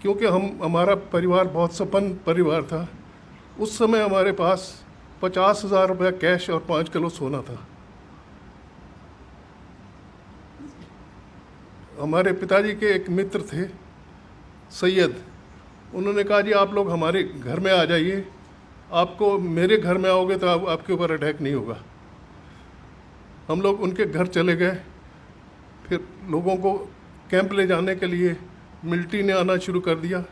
क्योंकि हमारा परिवार बहुत संपन्न परिवार था। उस समय हमारे पास 50,000 रुपया कैश और 5 किलो सोना था। हमारे पिताजी के एक मित्र थे सैयद, उन्होंने कहा जी आप लोग हमारे घर में आ जाइए, आपको मेरे घर में आओगे तो आपके ऊपर अटैक नहीं होगा। हम लोग उनके घर चले गए। फिर लोगों को कैंप ले जाने के लिए मिलिट्री ने आना शुरू कर दिया।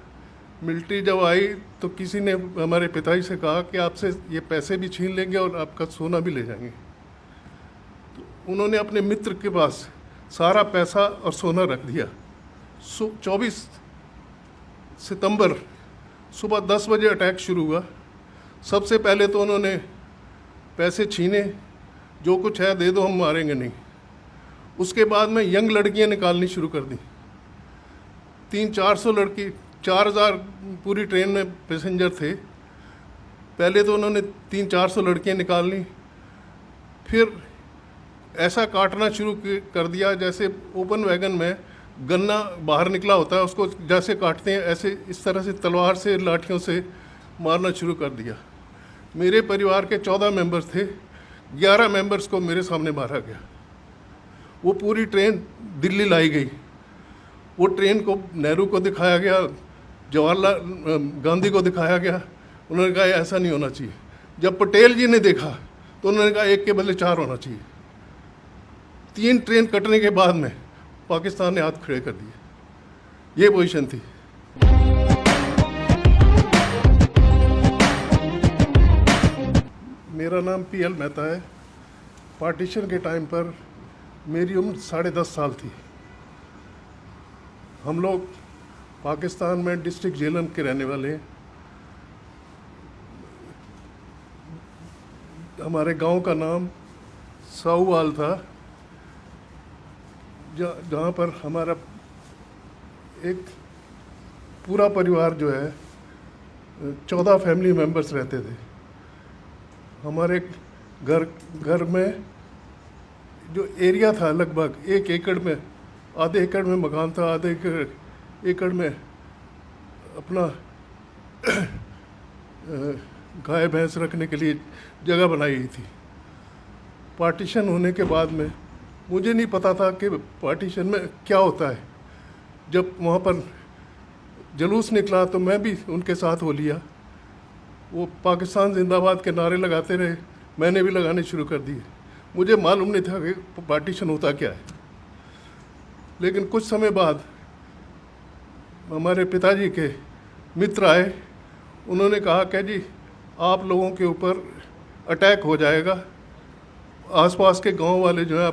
मिलिट्री जब आई तो किसी ने हमारे पिताजी से कहा कि आपसे ये पैसे भी छीन लेंगे और आपका सोना भी ले जाएंगे। तो उन्होंने अपने मित्र के पास सारा पैसा और सोना रख दिया। 24 सितंबर सुबह 10 बजे अटैक शुरू हुआ। सबसे पहले तो उन्होंने पैसे छीने, जो कुछ है दे दो, हम मारेंगे नहीं। उसके बाद में यंग लड़कियां निकालनी शुरू कर दी। 300-400 लड़की, 4000 पूरी ट्रेन में पैसेंजर थे। पहले तो उन्होंने 300-400 लड़कियां निकालनी, फिर ऐसा काटना शुरू कर दिया जैसे ओपन वैगन में गन्ना बाहर निकला होता है, उसको जैसे काटते हैं ऐसे इस तरह से तलवार से, लाठियों से मारना शुरू कर दिया। मेरे परिवार के 14 मेंबर्स थे, 11 मेंबर्स को मेरे सामने मारा गया। वो पूरी ट्रेन दिल्ली लाई गई। वो ट्रेन को नेहरू को दिखाया गया, जवाहरलाल गांधी को दिखाया गया। उन्होंने कहा ऐसा नहीं होना चाहिए। जब पटेल जी ने देखा तो उन्होंने कहा एक के बदले 4 होना चाहिए। 3 ट्रेन कटने के बाद में पाकिस्तान ने हाथ खड़े कर दिए। ये पोजीशन थी। मेरा नाम PL मेहता है। पार्टीशन के टाइम पर मेरी उम्र 10.5 साल थी। हम लोग पाकिस्तान में डिस्ट्रिक्ट झेलम के रहने वाले हैं। हमारे गांव का नाम साहूवाल था, जहाँ पर हमारा एक पूरा परिवार जो है 14 फैमिली मेंबर्स रहते थे। हमारे घर में जो एरिया था लगभग 1 एकड़ में, आधे एकड़ में मकान था, आधे एकड़ में अपना गाय भैंस रखने के लिए जगह बनाई गई थी। पार्टीशन होने के बाद में मुझे नहीं पता था कि पार्टीशन में क्या होता है। जब वहाँ पर जुलूस निकला तो मैं भी उनके साथ हो लिया। वो पाकिस्तान जिंदाबाद के नारे लगाते रहे, मैंने भी लगाने शुरू कर दिए। मुझे मालूम नहीं था कि पार्टीशन होता क्या है। लेकिन कुछ समय बाद हमारे पिताजी के मित्र आए। उन्होंने कहा कि जी आप लोगों के ऊपर अटैक हो जाएगा, आसपास के गांव वाले जो है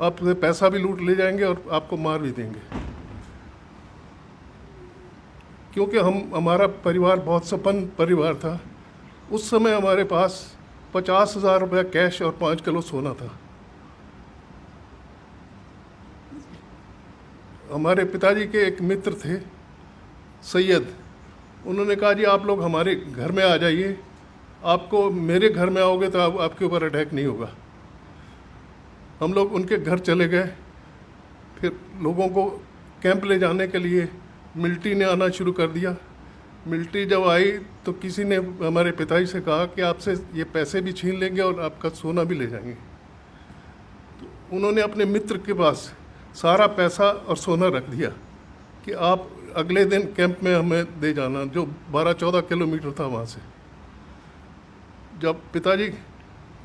आपसे पैसा भी लूट ले जाएंगे और आपको मार भी देंगे। क्योंकि हमारा परिवार बहुत संपन्न परिवार था। उस समय हमारे पास 50,000 रुपया कैश और 5 किलो सोना था। हमारे पिताजी के एक मित्र थे सैयद, उन्होंने कहा जी आप लोग हमारे घर में आ जाइए, आपको मेरे घर में आओगे तो आपके ऊपर अटैक नहीं होगा। हम लोग उनके घर चले गए। फिर लोगों को कैंप ले जाने के लिए मिलिट्री ने आना शुरू कर दिया। मिलिट्री जब आई तो किसी ने हमारे पिताजी से कहा कि आपसे ये पैसे भी छीन लेंगे और आपका सोना भी ले जाएंगे। तो उन्होंने अपने मित्र के पास सारा पैसा और सोना रख दिया कि आप अगले दिन कैंप में हमें दे जाना, जो 12-14 किलोमीटर था वहाँ से। जब पिताजी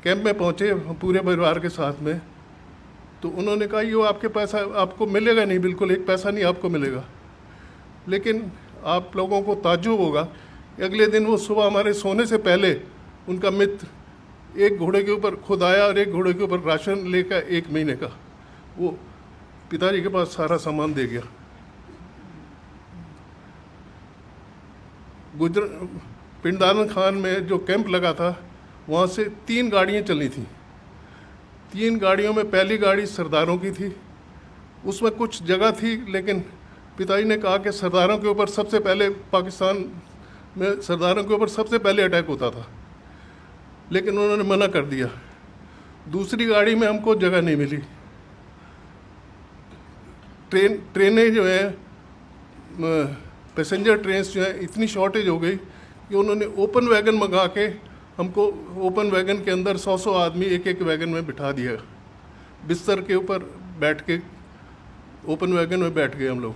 कैंप में पहुँचे पूरे परिवार के साथ में, तो उन्होंने कहा ये आपके पैसा आपको मिलेगा नहीं, बिल्कुल एक पैसा नहीं आपको मिलेगा। लेकिन आप लोगों को ताज्जुब होगा, अगले दिन वो सुबह हमारे सोने से पहले उनका मित्र एक घोड़े के ऊपर खुद आया और एक घोड़े के ऊपर राशन लेकर 1 महीने का वो पिताजी के पास सारा सामान दे गया। पिंडारन खान में जो कैंप लगा था वहाँ से 3 गाड़ियाँ चली थी। 3 गाड़ियों में पहली गाड़ी सरदारों की थी। उसमें कुछ जगह थी, लेकिन पिताजी ने कहा कि सरदारों के ऊपर सबसे पहले, पाकिस्तान में सरदारों के ऊपर सबसे पहले अटैक होता था, लेकिन उन्होंने मना कर दिया। दूसरी गाड़ी में हमको जगह नहीं मिली। ट्रेनें जो है पैसेंजर ट्रेन्स जो है इतनी शॉर्टेज हो गई कि उन्होंने ओपन वैगन मंगा के हमको ओपन वैगन के अंदर 100 आदमी एक एक वैगन में बिठा दिया, बिस्तर के ऊपर बैठ के ओपन वैगन में बैठ गए हम लोग।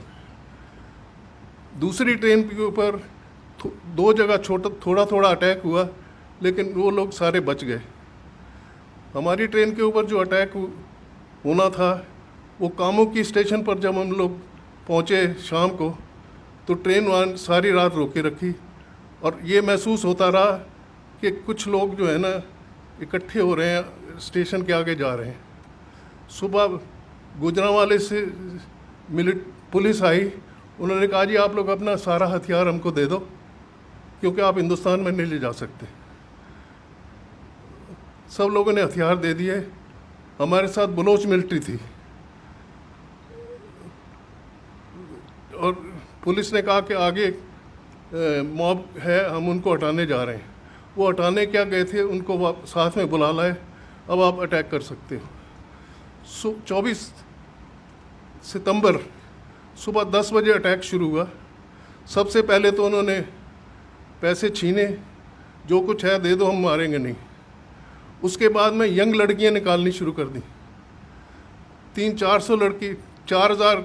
दूसरी ट्रेन के ऊपर 2 जगह थोड़ा थोड़ा अटैक हुआ, लेकिन वो लोग सारे बच गए। हमारी ट्रेन के ऊपर जो अटैक होना था वो कामुकी स्टेशन पर जब हम लोग पहुँचे शाम को, तो ट्रेन वहाँ सारी रात रोके रखी और ये महसूस होता रहा कि कुछ लोग जो है ना इकट्ठे हो रहे हैं, स्टेशन के आगे जा रहे हैं। सुबह गुजरांवाले से पुलिस आई, उन्होंने कहा जी आप लोग अपना सारा हथियार हमको दे दो क्योंकि आप हिंदुस्तान में नहीं ले जा सकते। सब लोगों ने हथियार दे दिए। हमारे साथ बलोच मिलिट्री थी और पुलिस ने कहा कि आगे मॉब है, हम उनको हटाने जा रहे हैं। वो हटाने क्या गए थे, उनको साथ में बुला लाए, अब आप अटैक कर सकते हो। 24 सितंबर सुबह 10 बजे अटैक शुरू हुआ। सबसे पहले तो उन्होंने पैसे छीने, जो कुछ है दे दो, हम मारेंगे नहीं। उसके बाद में यंग लड़कियां निकालनी शुरू कर दी। 300-400 लड़की, 4000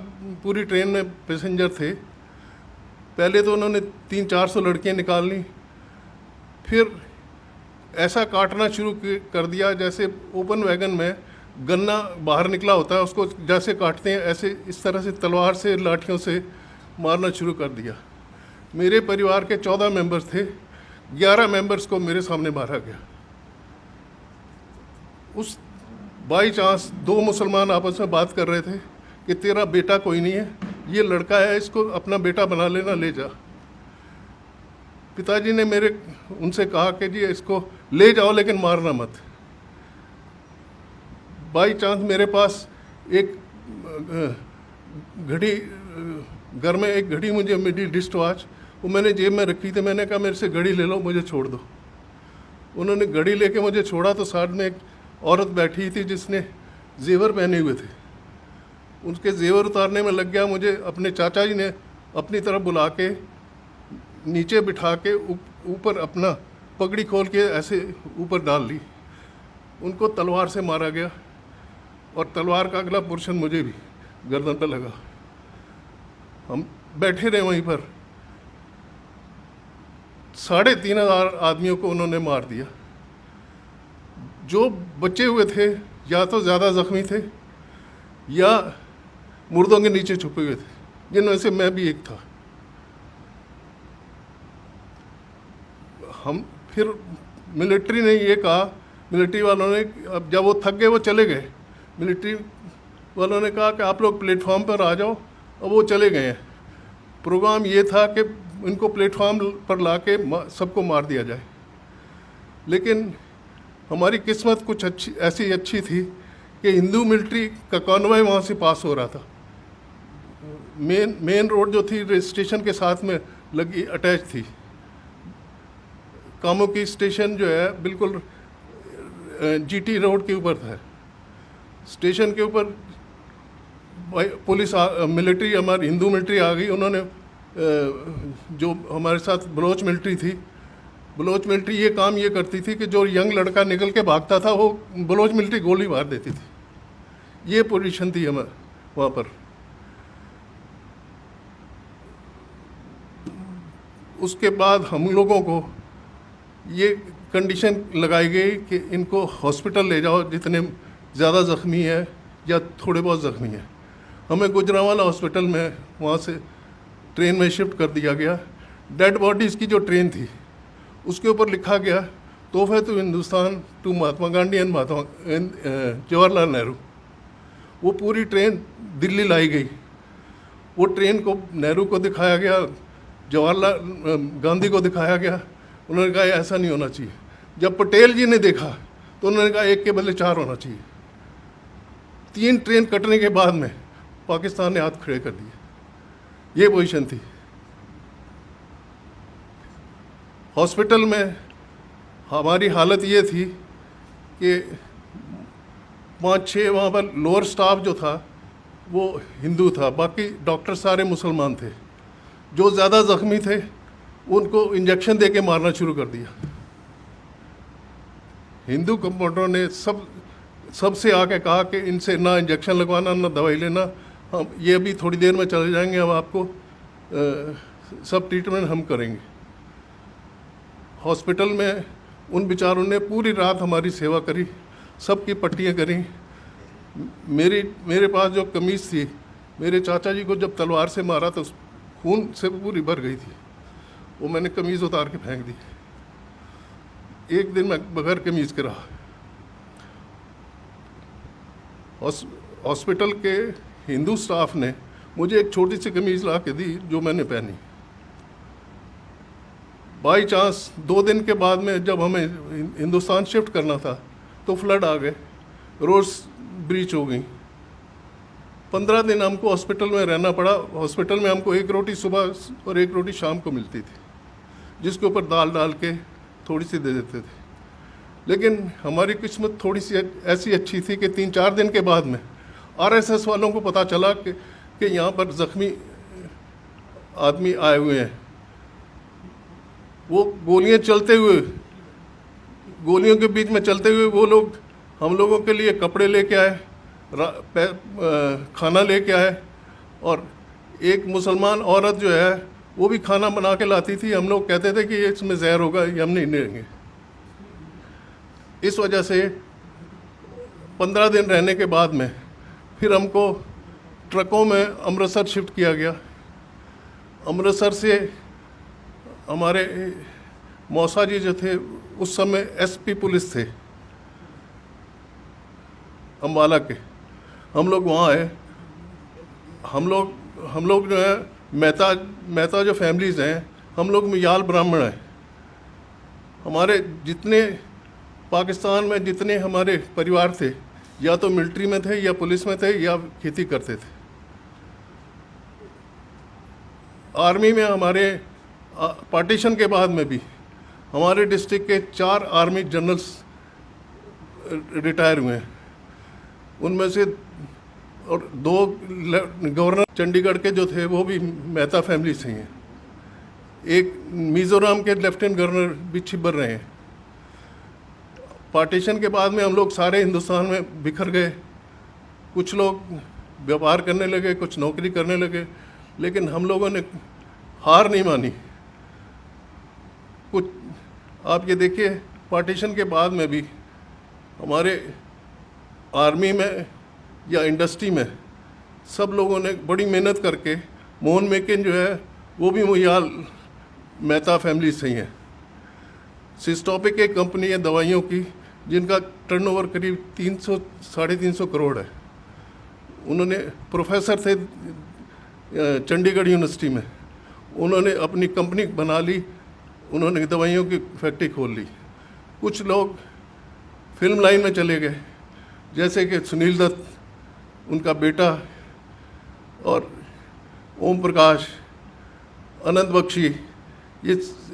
पूरी ट्रेन में पैसेंजर थे। पहले तो उन्होंने 300-400 लड़कियां निकालनी, फिर ऐसा काटना शुरू कर दिया जैसे ओपन वैगन में गन्ना बाहर निकला होता है, उसको जैसे काटते हैं ऐसे इस तरह से तलवार से, लाठियों से मारना शुरू कर दिया। मेरे परिवार के 14 मेंबर्स थे, 11 मेंबर्स को मेरे सामने मारा गया। उस बाई चांस 2 मुसलमान आपस में बात कर रहे थे कि तेरा बेटा कोई नहीं है, ये लड़का है, इसको अपना बेटा बना लेना, ले जा। पिताजी ने मेरे उनसे कहा कि जी इसको ले जाओ लेकिन मारना मत। बाई चांस मेरे पास एक घड़ी, घर में एक घड़ी मुझे मिली, डिस्ट वॉच, वो मैंने जेब में रखी थी। मैंने कहा मेरे से घड़ी ले लो, मुझे छोड़ दो। उन्होंने घड़ी लेके मुझे छोड़ा तो साथ में एक औरत बैठी थी जिसने जेवर पहने हुए थे, उनके जेवर उतारने में लग गया। मुझे अपने चाचा जी ने अपनी तरफ बुला के नीचे बिठा के ऊपर अपना पगड़ी खोल के ऐसे ऊपर डाल ली। उनको तलवार से मारा गया और तलवार का अगला पोर्शन मुझे भी गर्दन पर लगा। हम बैठे रहे वहीं पर। 3500 आदमियों को उन्होंने मार दिया। जो बचे हुए थे या तो ज़्यादा ज़ख्मी थे या मुर्दों के नीचे छुपे हुए थे, जिनमें से मैं भी एक था। हम फिर मिलिट्री ने ये कहा, मिलिट्री वालों ने, अब जब वो थक गए वो चले गए, मिलिट्री वालों ने कहा कि आप लोग प्लेटफॉर्म पर आ जाओ, और वो चले गए हैं। प्रोग्राम ये था कि इनको प्लेटफॉर्म पर ला के सबको मार दिया जाए। लेकिन हमारी किस्मत कुछ ऐसी अच्छी थी कि हिंदू मिलिट्री का कॉन्वॉय वहाँ से पास हो रहा था। मेन रोड जो थी स्टेशन के साथ में लगी, अटैच थी। कामुकी स्टेशन जो है बिल्कुल जीटी रोड के ऊपर था। स्टेशन के ऊपर पुलिस मिलिट्री, हमारी हिंदू मिलिट्री आ गई। उन्होंने जो हमारे साथ बलोच मिलिट्री थी, बलोच मिलिट्री ये काम ये करती थी कि जो यंग लड़का निकल के भागता था वो बलोच मिलिट्री गोली मार देती थी। ये पोजीशन थी हमारे वहाँ पर। उसके बाद हम लोगों को ये कंडीशन लगाई गई कि इनको हॉस्पिटल ले जाओ जितने ज़्यादा ज़ख्मी है या थोड़े बहुत ज़ख्मी हैं। हमें गुजरांवाला हॉस्पिटल में वहाँ से ट्रेन में शिफ्ट कर दिया गया। डेड बॉडीज़ की जो ट्रेन थी उसके ऊपर लिखा गया तोहफे to Hindustan to Mahatma Gandhi and Jawaharlal Nehru. वो पूरी ट्रेन दिल्ली लाई गई। वो ट्रेन को नेहरू को दिखाया गया, जवाहरलाल गांधी को दिखाया गया। उन्होंने कहा ऐसा नहीं होना चाहिए। जब पटेल जी ने देखा तो उन्होंने कहा एक के बदले 4 होना चाहिए। 3 ट्रेन कटने के बाद में पाकिस्तान ने हाथ खड़े कर दिए। ये पोजीशन थी। हॉस्पिटल में हमारी हालत ये थी कि 5-6 वहाँ पर लोअर स्टाफ जो था वो हिंदू था, बाकी डॉक्टर सारे मुसलमान थे। जो ज़्यादा ज़ख्मी थे उनको इंजेक्शन दे के मारना शुरू कर दिया। हिंदू कंपाउंडरों ने सबसे आके कहा कि इनसे ना इंजेक्शन लगवाना ना दवाई लेना, हम ये अभी थोड़ी देर में चले जाएंगे, हम आपको सब ट्रीटमेंट हम करेंगे। हॉस्पिटल में उन बेचारों ने पूरी रात हमारी सेवा करी, सबकी पट्टियाँ करी। मेरे पास जो कमीज़ थी, मेरे चाचा जी को जब तलवार से मारा तो खून से पूरी भर गई थी, वो मैंने कमीज़ उतार के फेंक दी। एक दिन मैं बगैर कमीज़ के रहा। हॉस्पिटल के हिंदू स्टाफ ने मुझे एक छोटी सी कमीज़ ला के दी जो मैंने पहनी। बाई चांस 2 दिन के बाद में जब हमें हिंदुस्तान शिफ्ट करना था तो फ्लड आ गए, रोड्स ब्रीच हो गई। 15 दिन हमको हॉस्पिटल में रहना पड़ा। हॉस्पिटल में हमको 1 रोटी सुबह और 1 रोटी शाम को मिलती थी, जिसके ऊपर दाल डाल के थोड़ी सी दे देते थे। लेकिन हमारी किस्मत थोड़ी सी ऐसी अच्छी थी कि 3-4 दिन के बाद में आरएसएस वालों को पता चला कि यहाँ पर ज़ख्मी आदमी आए हुए हैं। वो गोलियां चलते हुए, गोलियों के बीच में चलते हुए वो लोग हम लोगों के लिए कपड़े लेके आए, खाना लेके आए, और एक मुसलमान औरत जो है वो भी खाना बना के लाती थी। हम लोग कहते थे कि इसमें जहर होगा, ये हम नहीं लेंगे। इस वजह से 15 दिन रहने के बाद में फिर हमको ट्रकों में अमृतसर शिफ्ट किया गया। अमृतसर से हमारे मौसा जी जो थे उस समय एसपी पुलिस थे अम्बाला के, हम लोग वहाँ आए। हम लोग जो है मेहता जो फैमिलीज़ हैं, हम लोग मियाल ब्राह्मण हैं। हमारे जितने पाकिस्तान में जितने हमारे परिवार थे, या तो मिलिट्री में थे या पुलिस में थे या खेती करते थे। आर्मी में हमारे पार्टीशन के बाद में भी हमारे डिस्ट्रिक्ट के 4 आर्मी जनरल्स रिटायर हुए हैं। उनमें से और 2 गवर्नर चंडीगढ़ के जो थे वो भी मेहता फैमिली से हैं। एक मिज़ोरम के लेफ्टिनेंट गवर्नर भी छिबर रहे हैं। पार्टीशन के बाद में हम लोग सारे हिंदुस्तान में बिखर गए। कुछ लोग व्यापार करने लगे, कुछ नौकरी करने लगे, लेकिन हम लोगों ने हार नहीं मानी। कुछ आप ये देखिए, पार्टीशन के बाद में भी हमारे आर्मी में या इंडस्ट्री में सब लोगों ने बड़ी मेहनत करके, मोहन मेकिन जो है वो भी मुहियाल मेहता फैमिली से ही है। सिस्टोपिक एक कंपनी है दवाइयों की, जिनका टर्नओवर करीब 300-350 करोड़ है। उन्होंने प्रोफेसर थे चंडीगढ़ यूनिवर्सिटी में, उन्होंने अपनी कंपनी बना ली, उन्होंने दवाइयों की फैक्ट्री खोल ली। कुछ लोग फिल्म लाइन में चले गए, जैसे कि सुनील दत्त, उनका बेटा, और ओम प्रकाश, अनंत बख्शी,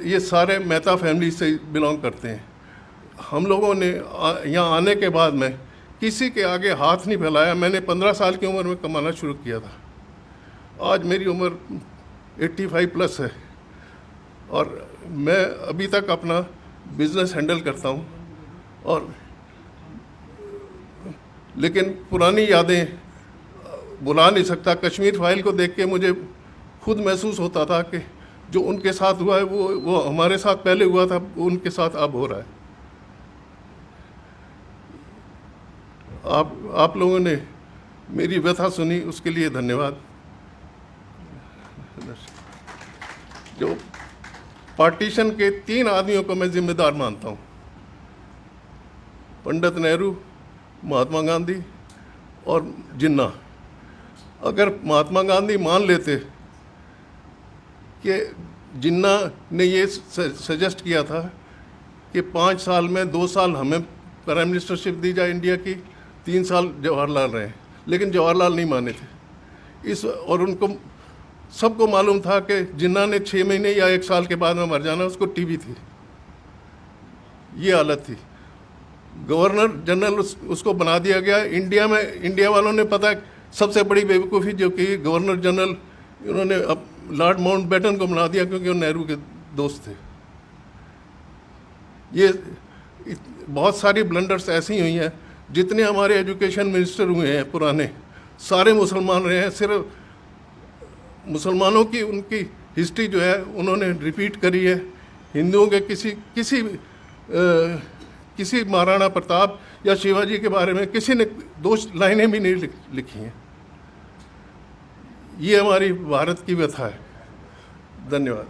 ये सारे मेहता फैमिली से बिलोंग करते हैं। हम लोगों ने यहाँ आने के बाद में किसी के आगे हाथ नहीं फैलाया। मैंने 15 साल की उम्र में कमाना शुरू किया था। आज मेरी उम्र 85 प्लस है और मैं अभी तक अपना बिजनेस हैंडल करता हूँ। और लेकिन पुरानी यादें भुला नहीं सकता। कश्मीर फाइल को देख के मुझे खुद महसूस होता था कि जो उनके साथ हुआ है वो हमारे साथ पहले हुआ था, उनके साथ अब हो रहा है। आप लोगों ने मेरी व्यथा सुनी, उसके लिए धन्यवाद। जो पार्टीशन के 3 आदमियों को मैं जिम्मेदार मानता हूँ, पंडित नेहरू, महात्मा गांधी और जिन्ना। अगर महात्मा गांधी मान लेते कि जिन्ना ने ये सजेस्ट किया था कि 5 साल में 2 साल हमें प्राइम मिनिस्टरशिप दी जाए इंडिया की, 3 साल जवाहरलाल रहे, लेकिन जवाहरलाल नहीं माने थे और उनको सबको मालूम था कि जिन्ना ने 6 महीने या 1 साल के बाद में मर जाना, उसको टीबी थी, ये हालत थी। गवर्नर जनरल उसको बना दिया गया। इंडिया वालों ने पता सबसे बड़ी बेवकूफ़ी जो कि गवर्नर जनरल उन्होंने लॉर्ड माउंटबेटन को बना दिया क्योंकि वो नेहरू के दोस्त थे। ये बहुत सारी ब्लंडर्स ऐसी हुई हैं। जितने हमारे एजुकेशन मिनिस्टर हुए हैं पुराने, सारे मुसलमान रहे हैं। सिर्फ मुसलमानों की उनकी हिस्ट्री जो है उन्होंने रिपीट करी है। हिंदुओं के किसी महाराणा प्रताप या शिवाजी के बारे में किसी ने 2 लाइनें भी नहीं लिखी हैं। ये हमारी भारत की व्यथा है। धन्यवाद।